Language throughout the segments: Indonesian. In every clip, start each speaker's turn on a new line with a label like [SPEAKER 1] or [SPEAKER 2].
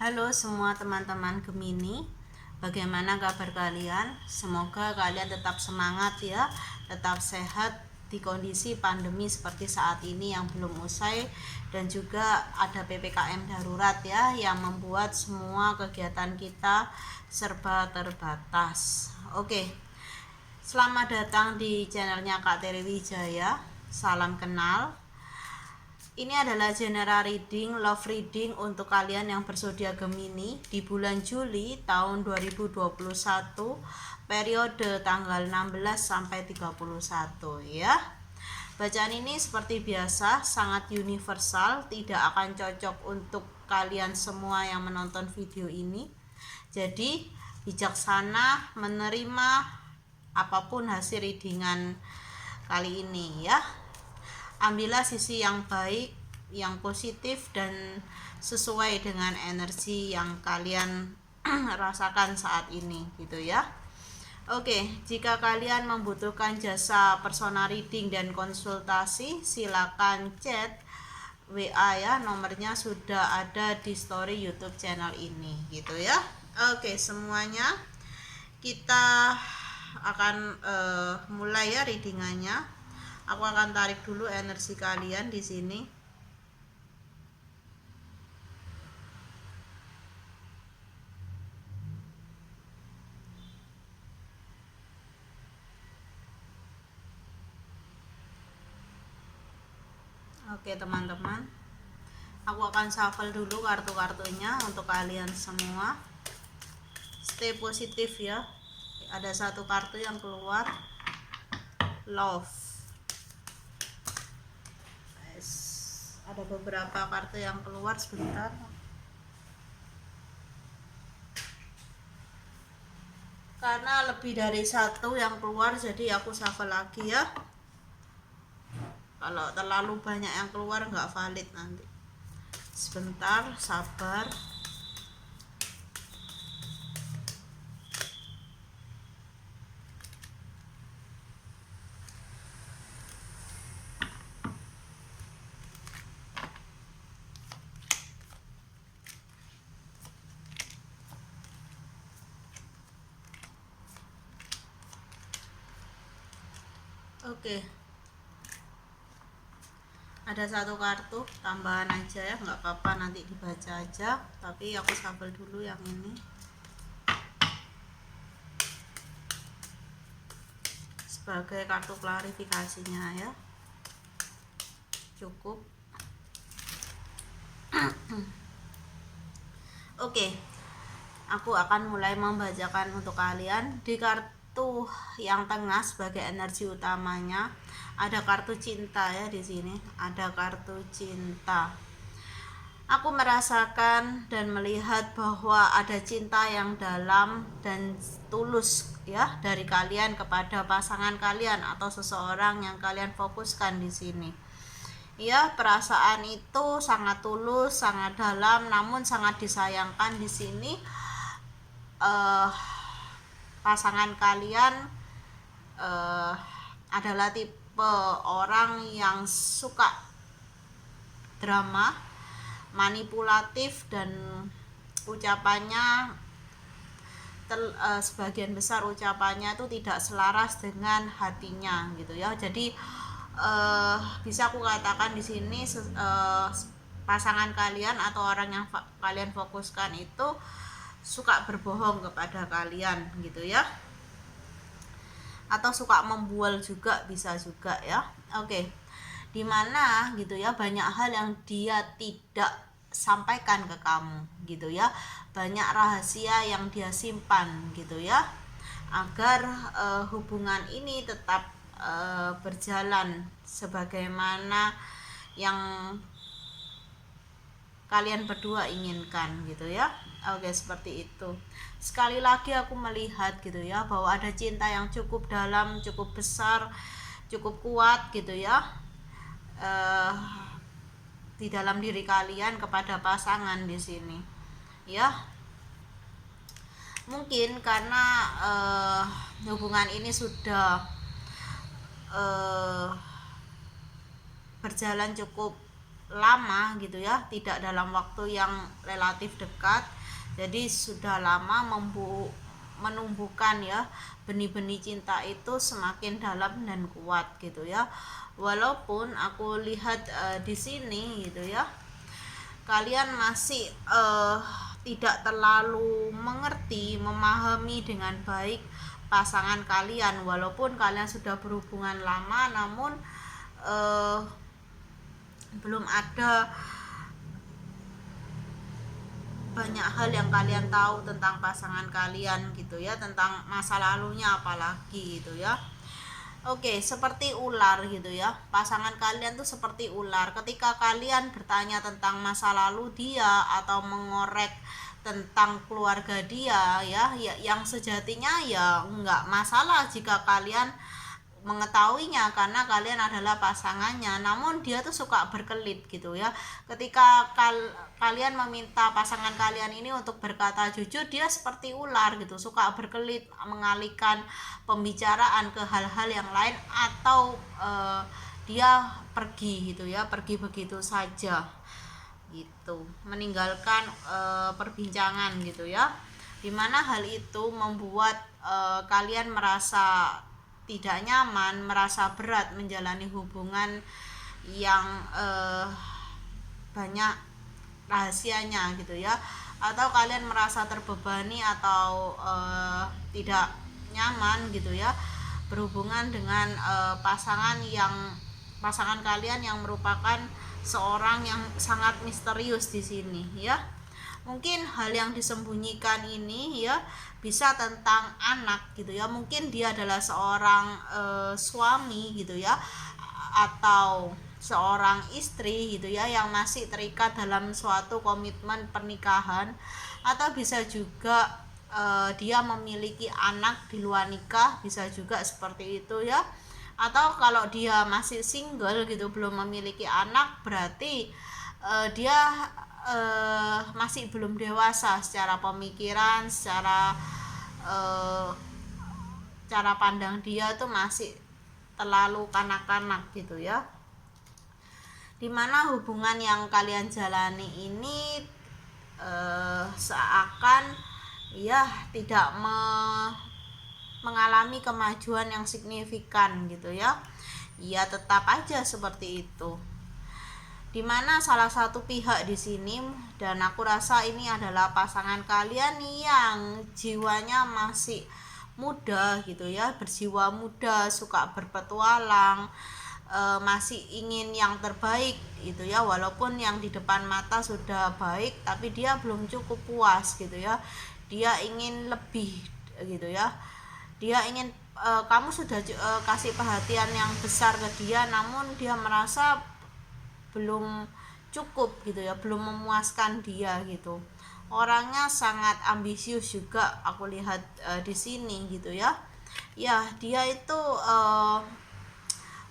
[SPEAKER 1] Halo semua teman-teman Gemini, bagaimana kabar kalian? Semoga kalian tetap semangat ya, tetap sehat di kondisi pandemi seperti saat ini yang belum usai, dan juga ada PPKM darurat ya yang membuat semua kegiatan kita serba terbatas. Oke, selamat datang di channelnya Kak Teri Wijaya. Salam kenal. Ini adalah general reading, love reading untuk kalian yang berzodiak Gemini di bulan Juli tahun 2021, periode tanggal 16 sampai 31 ya. Bacaan ini seperti biasa sangat universal, tidak akan cocok untuk kalian semua yang menonton video ini. Jadi bijaksana menerima apapun hasil readingan kali ini ya. Ambillah sisi yang baik, yang positif, dan sesuai dengan energi yang kalian rasakan saat ini gitu ya. Oke, jika kalian membutuhkan jasa personal reading dan konsultasi, silakan chat WA ya, nomornya sudah ada di story YouTube channel ini gitu ya. Oke, semuanya kita akan mulai ya readingannya. Aku akan tarik dulu energi kalian di sini. Oke teman-teman, aku akan shuffle dulu kartu-kartunya untuk kalian semua. Stay positif ya. Ada satu kartu yang keluar, love. Ada beberapa kartu yang keluar, sebentar. Karena lebih dari satu yang keluar, jadi aku shuffle lagi ya. Kalau terlalu banyak yang keluar nggak valid nanti. Sebentar, sabar. Oke, ada satu kartu tambahan aja ya, nggak apa-apa nanti dibaca aja, tapi aku shuffle dulu yang ini sebagai kartu klarifikasinya ya. Cukup. Oke, aku akan mulai membacakan untuk kalian. Di kartu yang tengah sebagai energi utamanya ada kartu cinta ya, di sini ada kartu cinta. Aku merasakan dan melihat bahwa ada cinta yang dalam dan tulus ya dari kalian kepada pasangan kalian atau seseorang yang kalian fokuskan di sini. Ya, perasaan itu sangat tulus, sangat dalam, namun sangat disayangkan di sini. Pasangan kalian adalah tipe orang yang suka drama, manipulatif, dan ucapannya sebagian besar ucapannya itu tidak selaras dengan hatinya gitu ya. Jadi bisa aku katakan di sini pasangan kalian atau orang yang kalian fokuskan itu suka berbohong kepada kalian gitu ya, atau suka membual juga, bisa juga ya. Oke, dimana gitu ya banyak hal yang dia tidak sampaikan ke kamu gitu ya, banyak rahasia yang dia simpan gitu ya, agar hubungan ini tetap berjalan sebagaimana yang kalian berdua inginkan gitu ya. Oke, seperti itu. Sekali lagi aku melihat gitu ya bahwa ada cinta yang cukup dalam, cukup besar, cukup kuat gitu ya di dalam diri kalian kepada pasangan di sini ya. Mungkin karena hubungan ini sudah berjalan cukup lama gitu ya, tidak dalam waktu yang relatif dekat. Jadi sudah lama menumbuhkan ya benih-benih cinta itu semakin dalam dan kuat gitu ya. Walaupun aku lihat di sini gitu ya, kalian masih tidak terlalu mengerti, memahami dengan baik pasangan kalian. Walaupun kalian sudah berhubungan lama, namun belum ada banyak hal yang kalian tahu tentang pasangan kalian gitu ya, tentang masa lalunya apalagi gitu ya. Oke, seperti ular gitu ya. Pasangan kalian tuh seperti ular. Ketika kalian bertanya tentang masa lalu dia atau mengorek tentang keluarga dia ya, yang sejatinya ya nggak masalah jika kalian mengetahuinya karena kalian adalah pasangannya, namun dia tuh suka berkelit gitu ya. Ketika kalian meminta pasangan kalian ini untuk berkata jujur, dia seperti ular gitu, suka berkelit, mengalihkan pembicaraan ke hal-hal yang lain, atau dia pergi gitu ya, pergi begitu saja gitu, meninggalkan perbincangan gitu ya, dimana hal itu membuat kalian merasa tidak nyaman, merasa berat menjalani hubungan yang banyak rahasianya gitu ya, atau kalian merasa terbebani atau tidak nyaman gitu ya berhubungan dengan pasangan kalian yang merupakan seorang yang sangat misterius di sini ya. Mungkin hal yang disembunyikan ini ya bisa tentang anak gitu ya, mungkin dia adalah seorang suami gitu ya, atau seorang istri gitu ya yang masih terikat dalam suatu komitmen pernikahan, atau bisa juga dia memiliki anak di luar nikah, bisa juga seperti itu ya. Atau kalau dia masih single gitu, belum memiliki anak, berarti dia masih belum dewasa secara pemikiran, secara cara pandang dia tuh masih terlalu kanak-kanak gitu ya, dimana hubungan yang kalian jalani ini seakan ya tidak mengalami kemajuan yang signifikan gitu ya. Ya tetap aja seperti itu, dimana salah satu pihak di sini, dan aku rasa ini adalah pasangan kalian yang jiwanya masih muda gitu ya, berjiwa muda, suka berpetualang, masih ingin yang terbaik gitu ya, walaupun yang di depan mata sudah baik tapi dia belum cukup puas gitu ya, dia ingin lebih gitu ya, dia ingin kamu sudah kasih perhatian yang besar ke dia, namun dia merasa belum cukup gitu ya, belum memuaskan dia gitu. Orangnya sangat ambisius juga aku lihat di sini gitu ya. Ya, dia itu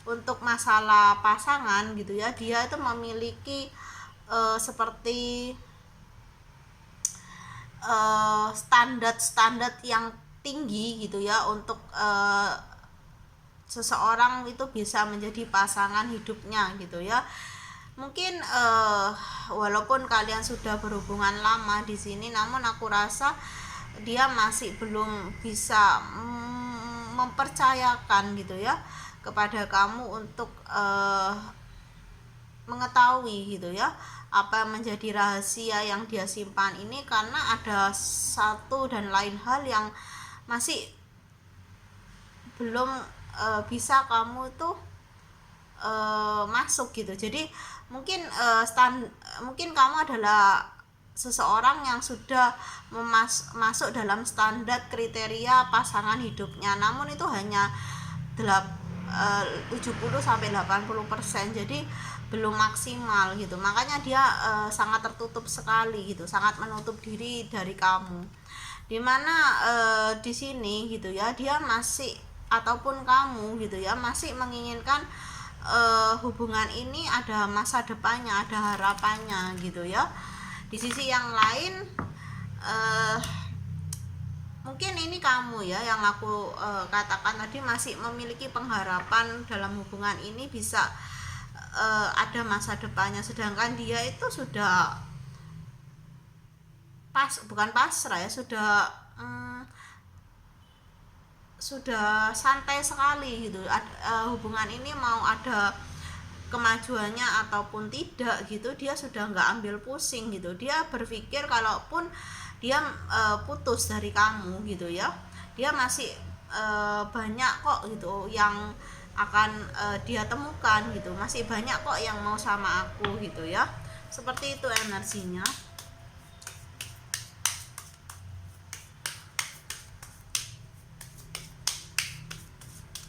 [SPEAKER 1] untuk masalah pasangan gitu ya, dia itu memiliki seperti standar yang tinggi gitu ya, untuk seseorang itu bisa menjadi pasangan hidupnya gitu ya. Mungkin walaupun kalian sudah berhubungan lama di sini, namun aku rasa dia masih belum bisa mempercayakan gitu ya kepada kamu untuk mengetahui gitu ya apa yang menjadi rahasia yang dia simpan ini, karena ada satu dan lain hal yang masih belum bisa kamu tuh masuk gitu. Jadi mungkin mungkin kamu adalah seseorang yang sudah masuk dalam standar kriteria pasangan hidupnya, namun itu hanya 70-80%, jadi belum maksimal gitu. Makanya dia sangat tertutup sekali gitu, sangat menutup diri dari kamu, dimana di sini gitu ya, dia masih, ataupun kamu gitu ya, masih menginginkan hubungan ini ada masa depannya, ada harapannya gitu ya. Di sisi yang lain mungkin ini kamu ya, yang aku katakan tadi, masih memiliki pengharapan dalam hubungan ini bisa ada masa depannya, sedangkan dia itu sudah bukan pasrah ya, sudah santai sekali gitu. Hubungan ini mau ada kemajuannya ataupun tidak gitu, dia sudah nggak ambil pusing gitu. Dia berpikir kalaupun dia putus dari kamu gitu ya, dia masih banyak kok gitu yang akan dia temukan gitu, masih banyak kok yang mau sama aku gitu ya. Seperti itu energinya.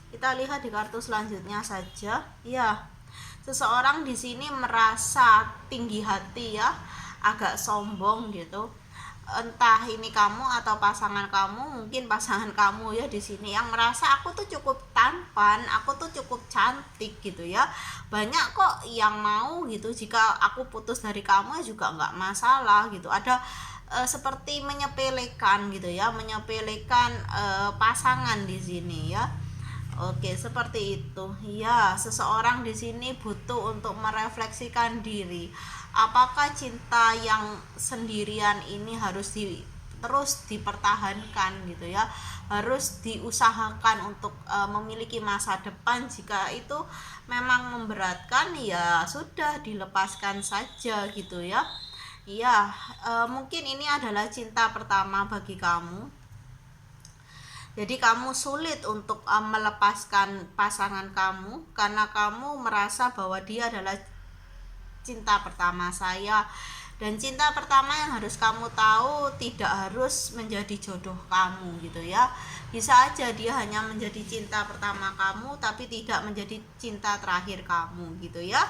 [SPEAKER 1] Kita lihat di kartu selanjutnya saja. Ya, seseorang di sini merasa tinggi hati ya, agak sombong gitu. Entah ini kamu atau pasangan kamu, mungkin pasangan kamu ya di sini yang merasa aku tuh cukup tampan, aku tuh cukup cantik gitu ya. Banyak kok yang mau gitu, jika aku putus dari kamu juga nggak masalah gitu. Ada seperti menyepelekan gitu ya, menyepelekan pasangan di sini ya. Oke, seperti itu. Ya, seseorang di sini butuh untuk merefleksikan diri. Apakah cinta yang sendirian ini harus terus dipertahankan gitu ya? Harus diusahakan untuk memiliki masa depan. Jika itu memang memberatkan, ya sudah dilepaskan saja gitu ya. Ya, mungkin ini adalah cinta pertama bagi kamu. Jadi kamu sulit untuk melepaskan pasangan kamu karena kamu merasa bahwa dia adalah cinta pertama saya. Dan cinta pertama yang harus kamu tahu tidak harus menjadi jodoh kamu gitu ya. Bisa aja dia hanya menjadi cinta pertama kamu tapi tidak menjadi cinta terakhir kamu gitu ya.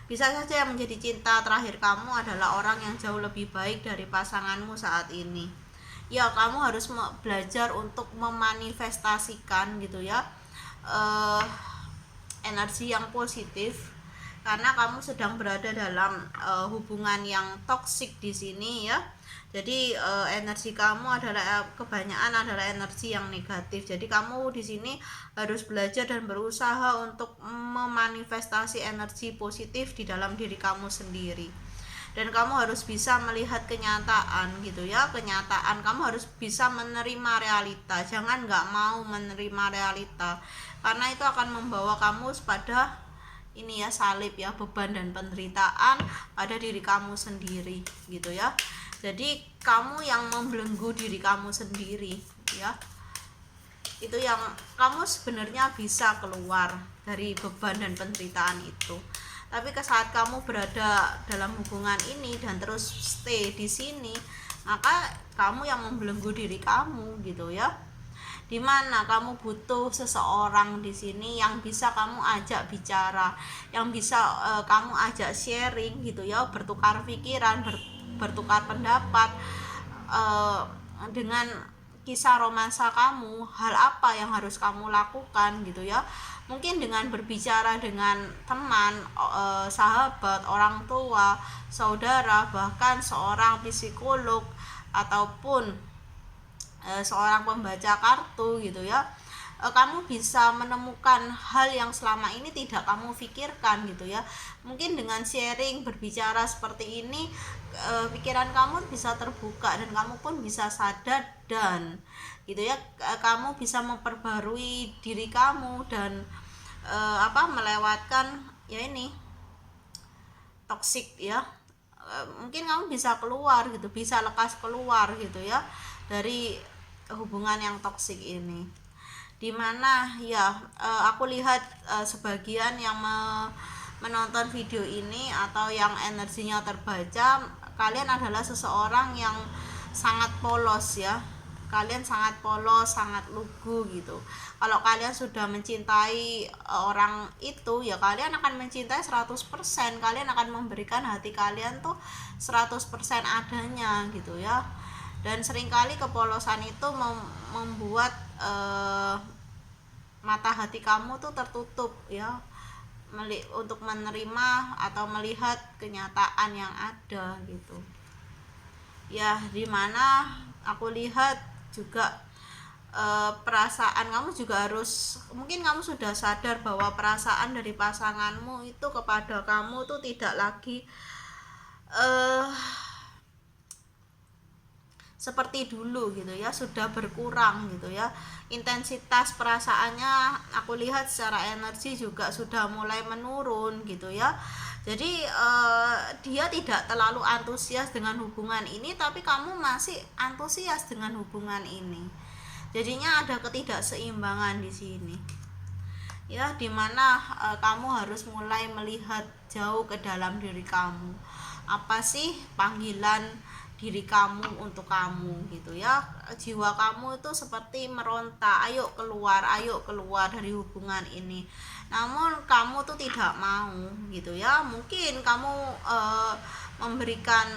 [SPEAKER 1] Bisa saja yang menjadi cinta terakhir kamu adalah orang yang jauh lebih baik dari pasanganmu saat ini. Ya, kamu harus belajar untuk memanifestasikan gitu ya, energi yang positif karena kamu sedang berada dalam hubungan yang toksik di sini ya. Jadi energi kamu adalah kebanyakan adalah energi yang negatif. Jadi kamu di sini harus belajar dan berusaha untuk memanifestasi energi positif di dalam diri kamu sendiri. Dan kamu harus bisa melihat kenyataan gitu ya, kenyataan. Kamu harus bisa menerima realita, jangan nggak mau menerima realita karena itu akan membawa kamu pada ini ya, salib ya, beban dan penderitaan pada diri kamu sendiri gitu ya. Jadi kamu yang membelenggu diri kamu sendiri ya, itu yang kamu sebenarnya bisa keluar dari beban dan penderitaan itu. Tapi saat kamu berada dalam hubungan ini dan terus stay di sini, maka kamu yang membelenggu diri kamu gitu ya. Dimana kamu butuh seseorang di sini yang bisa kamu ajak bicara, yang bisa kamu ajak sharing gitu ya, bertukar pikiran, bertukar pendapat dengan kisah romansa kamu, hal apa yang harus kamu lakukan gitu ya. Mungkin dengan berbicara dengan teman, sahabat, orang tua, saudara, bahkan seorang psikolog ataupun seorang pembaca kartu gitu ya. Kamu bisa menemukan hal yang selama ini tidak kamu pikirkan gitu ya. Mungkin dengan sharing, berbicara seperti ini, pikiran kamu bisa terbuka dan kamu pun bisa sadar dan gitu ya, kamu bisa memperbarui diri kamu dan melewatkan ya ini toksik ya. Mungkin kamu bisa keluar gitu, bisa lekas keluar gitu ya dari hubungan yang toksik ini. Dimana ya aku lihat sebagian yang menonton video ini atau yang energinya terbaca, kalian adalah seseorang yang sangat polos ya. Kalian sangat polos, sangat lugu gitu. Kalau kalian sudah mencintai orang itu, ya kalian akan mencintai 100%. Kalian akan memberikan hati kalian tuh 100% adanya gitu ya. Dan seringkali kepolosan itu membuat mata hati kamu tuh tertutup ya, untuk menerima atau melihat kenyataan yang ada gitu ya. Dimana aku lihat juga perasaan kamu juga harus, mungkin kamu sudah sadar bahwa perasaan dari pasanganmu itu kepada kamu tuh tidak lagi seperti dulu gitu ya, sudah berkurang gitu ya. Intensitas perasaannya aku lihat secara energi juga sudah mulai menurun gitu ya. Jadi dia tidak terlalu antusias dengan hubungan ini, tapi kamu masih antusias dengan hubungan ini. Jadinya ada ketidakseimbangan di sini. Ya, dimana kamu harus mulai melihat jauh ke dalam diri kamu. Apa sih panggilan diri kamu untuk kamu gitu ya. Jiwa kamu itu seperti meronta, ayo keluar dari hubungan ini. Namun kamu tuh tidak mau gitu ya. Mungkin kamu memberikan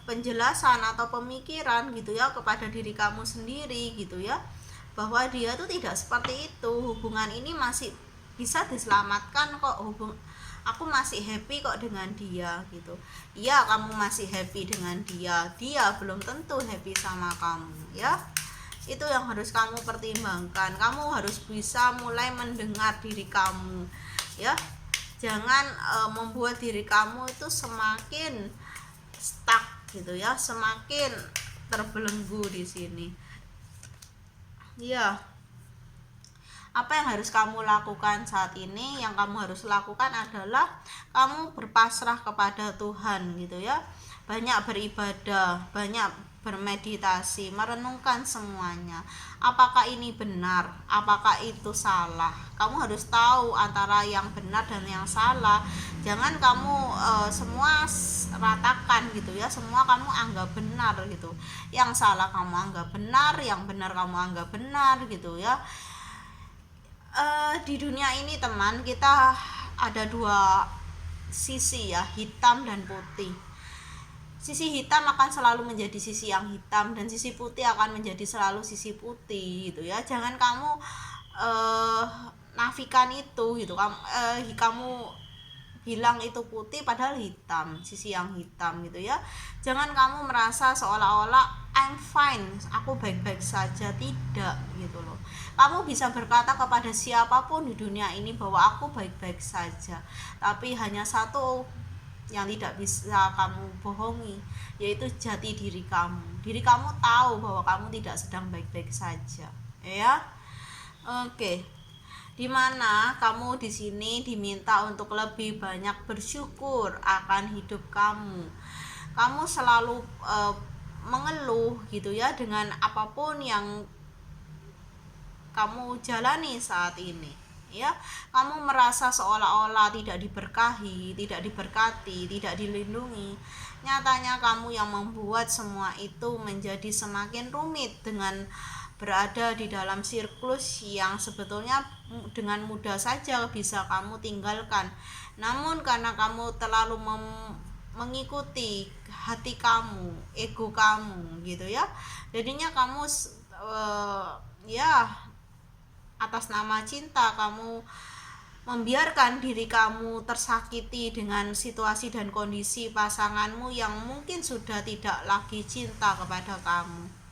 [SPEAKER 1] penjelasan atau pemikiran gitu ya kepada diri kamu sendiri gitu ya, bahwa dia tuh tidak seperti itu, hubungan ini masih bisa diselamatkan kok, aku masih happy kok dengan dia gitu. Iya, kamu masih happy dengan dia belum tentu happy sama kamu ya. Itu yang harus kamu pertimbangkan. Kamu harus bisa mulai mendengar diri kamu ya. Jangan membuat diri kamu itu semakin stuck gitu ya, semakin terbelenggu di sini ya. Apa yang harus kamu lakukan saat ini? Yang kamu harus lakukan adalah kamu berpasrah kepada Tuhan gitu ya. Banyak beribadah, banyak bermeditasi, merenungkan semuanya. Apakah ini benar? Apakah itu salah? Kamu harus tahu antara yang benar dan yang salah. Jangan kamu semua ratakan gitu ya. Semua kamu anggap benar gitu. Yang salah kamu anggap benar, yang benar kamu anggap benar gitu ya. Di dunia ini teman, kita ada dua sisi ya, hitam dan putih. Sisi hitam akan selalu menjadi sisi yang hitam, dan sisi putih akan menjadi selalu sisi putih gitu ya. Jangan kamu nafikan itu gitu. Kamu bilang itu putih padahal hitam, sisi yang hitam gitu ya. Jangan kamu merasa seolah-olah I'm fine, aku baik-baik saja. Tidak gitu loh. Kamu bisa berkata kepada siapapun di dunia ini bahwa aku baik-baik saja, tapi hanya satu yang tidak bisa kamu bohongi, yaitu jati diri kamu. Diri kamu tahu bahwa kamu tidak sedang baik-baik saja ya. Oke. Dimana kamu di sini diminta untuk lebih banyak bersyukur akan hidup kamu. Kamu selalu mengeluh gitu ya dengan apapun yang kamu jalani saat ini ya. Kamu merasa seolah-olah tidak diberkahi, tidak diberkati, tidak dilindungi. Nyatanya kamu yang membuat semua itu menjadi semakin rumit dengan berada di dalam siklus yang sebetulnya dengan mudah saja bisa kamu tinggalkan. Namun karena kamu terlalu mengikuti hati kamu, ego kamu gitu ya, jadinya kamu ya atas nama cinta kamu membiarkan diri kamu tersakiti dengan situasi dan kondisi pasanganmu yang mungkin sudah tidak lagi cinta kepada kamu.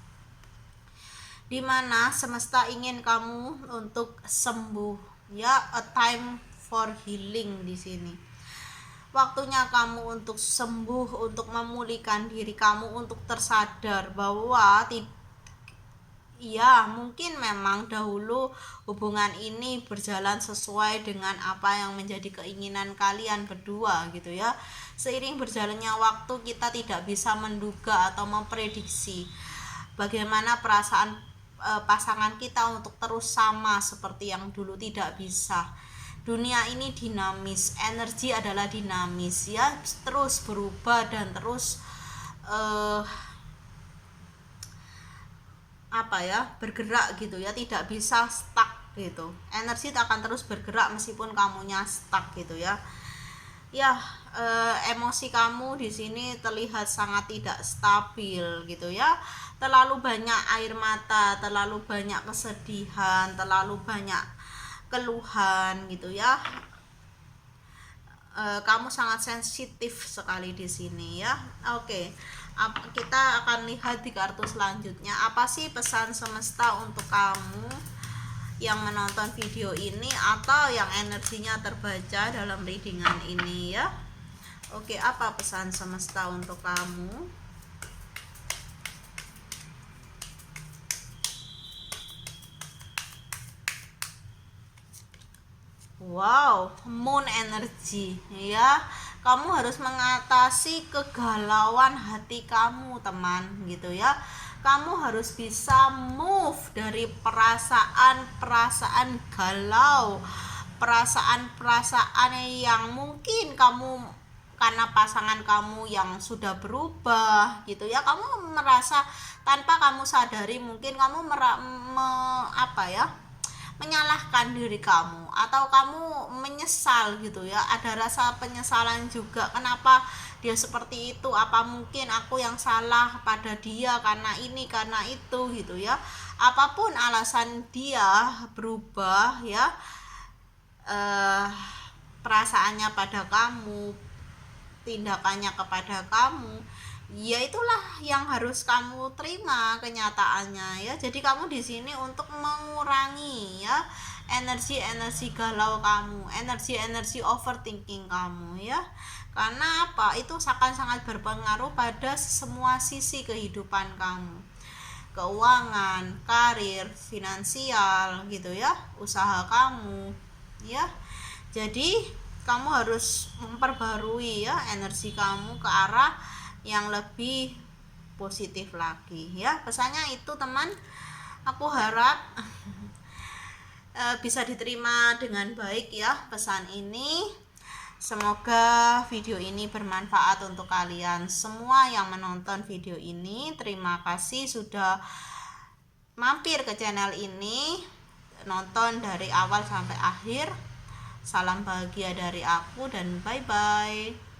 [SPEAKER 1] Dimana semesta ingin kamu untuk sembuh ya, a time for healing di sini. Waktunya kamu untuk sembuh, untuk memulihkan diri kamu, untuk tersadar bahwa ya mungkin memang dahulu hubungan ini berjalan sesuai dengan apa yang menjadi keinginan kalian berdua gitu ya. Seiring berjalannya waktu, kita tidak bisa menduga atau memprediksi bagaimana perasaan pasangan kita untuk terus sama seperti yang dulu, tidak bisa. Dunia ini dinamis, energi adalah dinamis ya, terus berubah dan terus bergerak gitu ya, tidak bisa stuck gitu. Energi akan terus bergerak meskipun kamunya stuck gitu ya. Ya, emosi kamu di sini terlihat sangat tidak stabil gitu ya. Terlalu banyak air mata, terlalu banyak kesedihan, terlalu banyak keluhan gitu ya. kamu sangat sensitif sekali di sini ya. Oke, kita akan lihat di kartu selanjutnya, apa sih pesan semesta untuk kamu yang menonton video ini atau yang energinya terbaca dalam readingan ini ya. Oke, apa pesan semesta untuk kamu? Wow, moon energy ya. Kamu harus mengatasi kegalauan hati kamu, teman, gitu ya. Kamu harus bisa move dari perasaan-perasaan galau, perasaan-perasaan yang mungkin kamu karena pasangan kamu yang sudah berubah gitu ya. Kamu merasa tanpa kamu sadari, mungkin kamu menyalahkan diri kamu atau kamu menyesal gitu ya. Ada rasa penyesalan juga, kenapa dia seperti itu, apa mungkin aku yang salah pada dia karena ini karena itu gitu ya. Apapun alasan dia berubah ya, perasaannya pada kamu, tindakannya kepada kamu, ya itulah yang harus kamu terima kenyataannya ya. Jadi kamu di sini untuk mengurangi ya energi-energi galau kamu, energi-energi overthinking kamu ya. Karena apa? Itu akan sangat berpengaruh pada semua sisi kehidupan kamu. Keuangan, karir, finansial gitu ya, usaha kamu ya. Jadi kamu harus memperbarui ya energi kamu ke arah yang lebih positif lagi ya. Pesannya itu, teman, aku harap bisa diterima dengan baik ya pesan ini. Semoga video ini bermanfaat untuk kalian semua yang menonton video ini. Terima kasih sudah mampir ke channel ini, nonton dari awal sampai akhir. Salam bahagia dari aku dan bye bye.